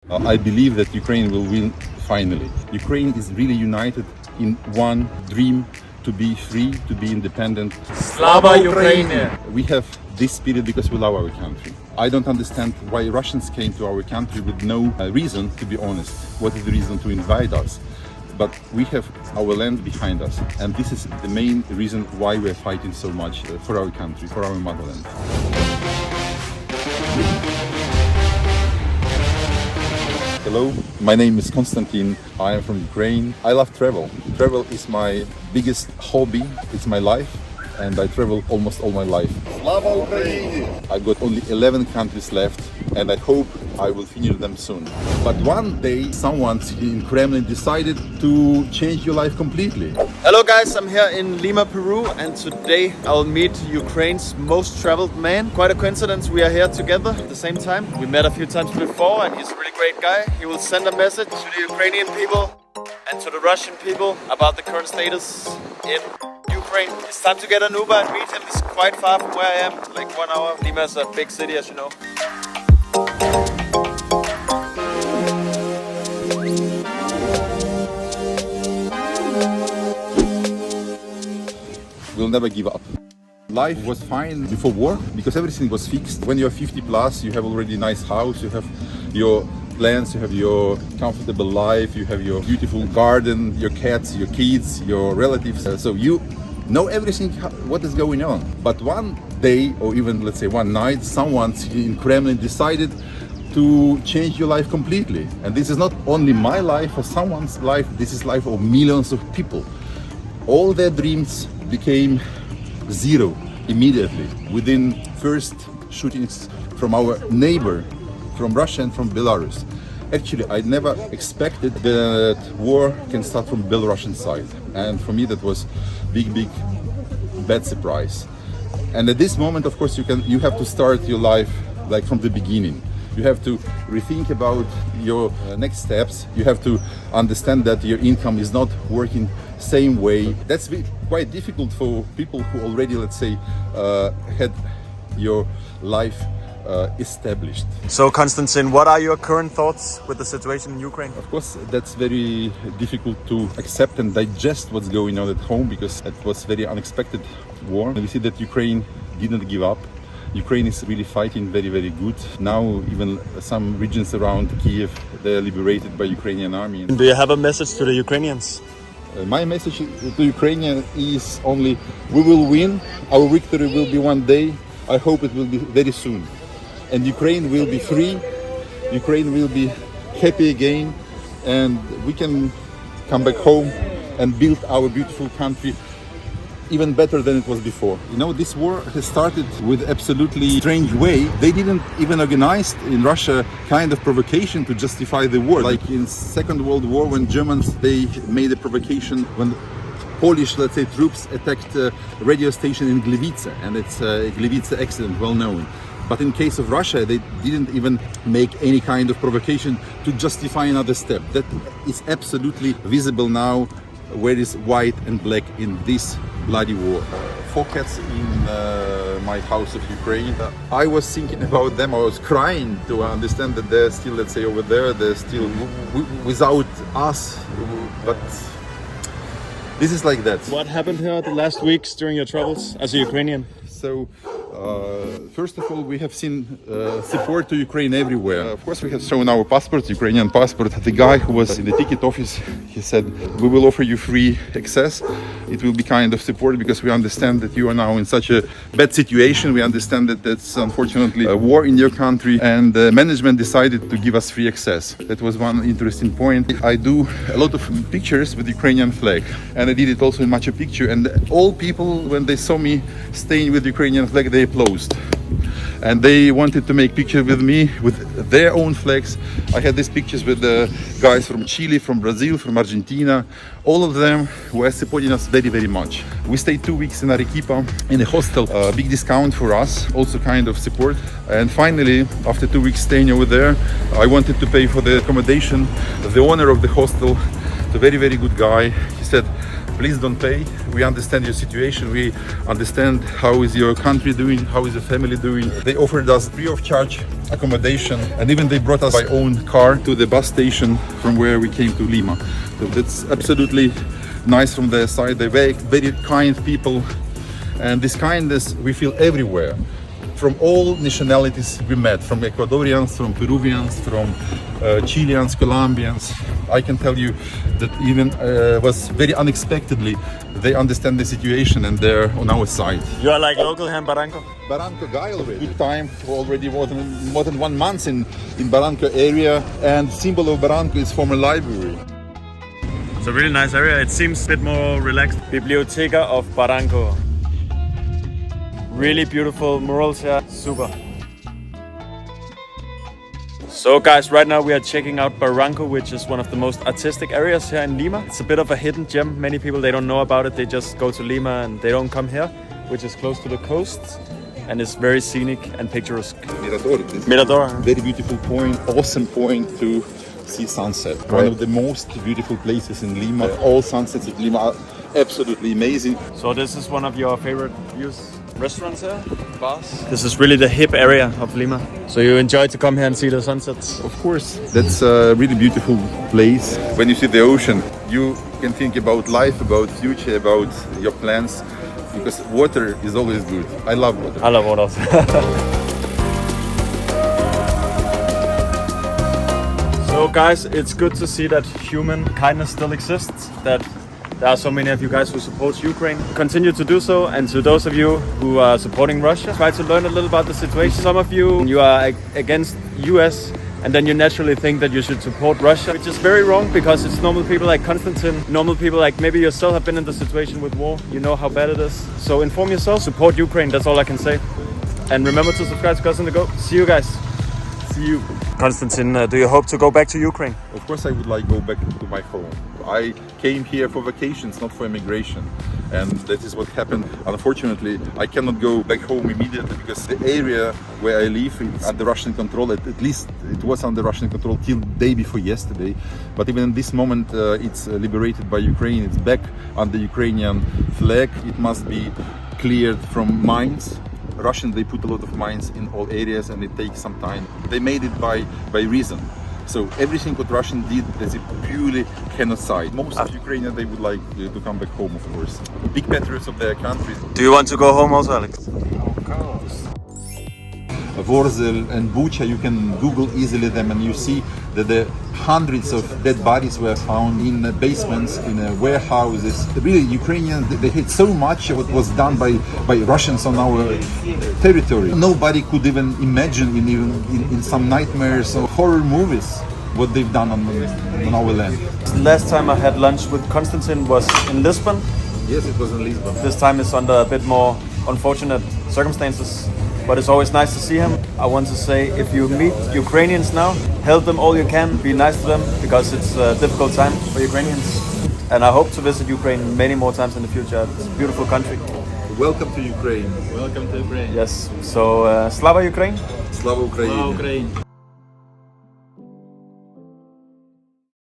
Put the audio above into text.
I believe that Ukraine will win finally. Ukraine is really united in one dream to be free, to be independent. Slava Ukraine! We have this spirit because we love our country. I don't understand why Russians came to our country with no reason, to be honest. What is the reason to invade us? But we have our land behind us, and this is the main reason why we are fighting so much for our country, for our motherland. Hello, my name is Konstantin. I am from Ukraine. I love travel. Travel is my biggest hobby. It's my life, and I travel almost all my life. Slava Ukraini! I've got only 11 countries left, and I hope I will finish them soon. But one day, someone in Kremlin decided to change your life completely. Hello guys, I'm here in Lima, Peru, and today I'll meet Ukraine's most traveled man. Quite a coincidence, we are here together at the same time. We met a few times before and he's a really great guy. He will send a message to the Ukrainian people and to the Russian people about the current status in Ukraine. It's time to get an Uber and meet him. It's quite far from where I am, like 1 hour. Lima is a big city, as you know. We'll never give up. Life was fine before war because everything was fixed. When you're 50 plus, you have already a nice house, you have your plans, you have your comfortable life, you have your beautiful garden, your cats, your kids, your relatives. So you know everything what is going on. But one day, or even let's say one night, someone in Kremlin decided to change your life completely. And this is not only my life or someone's life, this is life of millions of people. All their dreams became zero immediately within first shootings from our neighbor, from Russia and from Belarus. Actually, I never expected that war can start from Belarusian side, and for me that was big bad surprise. And at this moment, of course, you have to start your life like from the beginning. You have to rethink about your next steps. You have to understand that your income is not working same way. That's quite difficult for people who already, let's say, had your life established. So Konstantin, what are your current thoughts with the situation in Ukraine? Of course, that's very difficult to accept and digest what's going on at home because it was very unexpected war. And we see that Ukraine didn't give up. Ukraine is really fighting very good. Now even some regions around Kiev, they're liberated by Ukrainian army. Do you have a message to the Ukrainians? My message to Ukrainians is only, we will win, our victory will be one day, I hope it will be very soon. And Ukraine will be free, Ukraine will be happy again, and we can come back home and build our beautiful country even better than it was before. You know, this war has started with absolutely strange way. They didn't even organize in Russia kind of provocation to justify the war. Like in Second World War, when Germans, they made a provocation when Polish, let's say, troops attacked a radio station in Gliwice, and it's a Gliwice accident, well known. But in case of Russia, they didn't even make any kind of provocation to justify another step. That is absolutely visible now, where is white and black in this bloody war. 4 cats in my house of Ukraine. I was thinking about them, I was crying to understand that they're still, let's say, over there, they're still without us, but this is like that. What happened here the last weeks during your travels as a Ukrainian? So, first of all, we have seen support to Ukraine everywhere. Of course, we have shown our passports, Ukrainian passport. The guy who was in the ticket office, he said, we will offer you free access. It will be kind of support because we understand that you are now in such a bad situation. We understand that that's unfortunately a war in your country, and the management decided to give us free access. That was one interesting point. I do a lot of pictures with Ukrainian flag, and I did it also in Machu Picchu, and all people, when they saw me staying with Ukrainian flag, they applauded. And they wanted to make pictures with me with their own flags. I had these pictures with the guys from Chile, from Brazil, from Argentina. All of them were supporting us very much. We stayed 2 weeks in Arequipa in a hostel, a big discount for us, also kind of support. And finally, after 2 weeks staying over there, I wanted to pay for the accommodation. The owner of the hostel, the very good guy, he said, please don't pay. We understand your situation. We understand how is your country doing, how is your family doing. They offered us free of charge accommodation, and even they brought us by own car to the bus station from where we came to Lima. So that's absolutely nice from their side. They're very, very kind people, and this kindness we feel everywhere. From all nationalities we met, from Ecuadorians, from Peruvians, from Chileans, Colombians. I can tell you that even was very unexpectedly, they understand the situation and they're on our side. You are like local here in Barranco? Barranco guy already. Good time, already more than 1 month in Barranco area, and symbol of Barranco is former library. It's a really nice area. It seems a bit more relaxed. Biblioteca of Barranco. Really beautiful murals here. Super. So guys, right now we are checking out Barranco, which is one of the most artistic areas here in Lima. It's a bit of a hidden gem. Many people, they don't know about it. They just go to Lima and they don't come here, which is close to the coast. And it's very scenic and picturesque. Mirador. Very beautiful point, awesome point to see sunset. Right. One of the most beautiful places in Lima. All sunsets of Lima are absolutely amazing. So this is one of your favorite views? Restaurants here, bars. This is really the hip area of Lima. So you enjoy to come here and see the sunsets? Of course, that's a really beautiful place. When you see the ocean, you can think about life, about future, about your plans, because water is always good. I love water. I love water also. So guys, it's good to see that human kindness still exists, that there are so many of you guys who support Ukraine. Continue to do so, and to those of you who are supporting Russia, try to learn a little about the situation. Some of you are against US, and then you naturally think that you should support Russia, which is very wrong, because it's normal people like Konstantin, normal people like maybe yourself have been in the situation with war. You know how bad it is. So inform yourself, support Ukraine, that's all I can say. And remember to subscribe to Gus in the Go. See you guys. See you. Konstantin, do you hope to go back to Ukraine? Of course I would like to go back to my home. I came here for vacations, not for immigration. And that is what happened. Unfortunately, I cannot go back home immediately because the area where I live is under Russian control. At least it was under Russian control till day before yesterday. But even in this moment, it's liberated by Ukraine. It's back under Ukrainian flag. It must be cleared from mines. Russians, they put a lot of mines in all areas and it takes some time. They made it by reason. So everything what Russian did is purely genocide. Most of Ukrainians, they would like to come back home, of course. Big patriots of their country. Do you want to go home also, Alex? Of course. Vorzel and Bucha, you can Google easily them and you see that the hundreds of dead bodies were found in basements, in warehouses. Really, Ukrainians, they hate so much what was done by Russians on our territory. Nobody could even imagine in some nightmares or horror movies what they've done on our land. Last time I had lunch with Konstantin was in Lisbon. Yes, it was in Lisbon. This time it's under a bit more unfortunate circumstances. But it's always nice to see him. I want to say, if you meet Ukrainians now, help them all you can, be nice to them, because it's a difficult time for Ukrainians. And I hope to visit Ukraine many more times in the future. It's a beautiful country. Welcome to Ukraine. Welcome to Ukraine. Yes, so Slava Ukraine. Slava Ukraine. Slava Ukraine.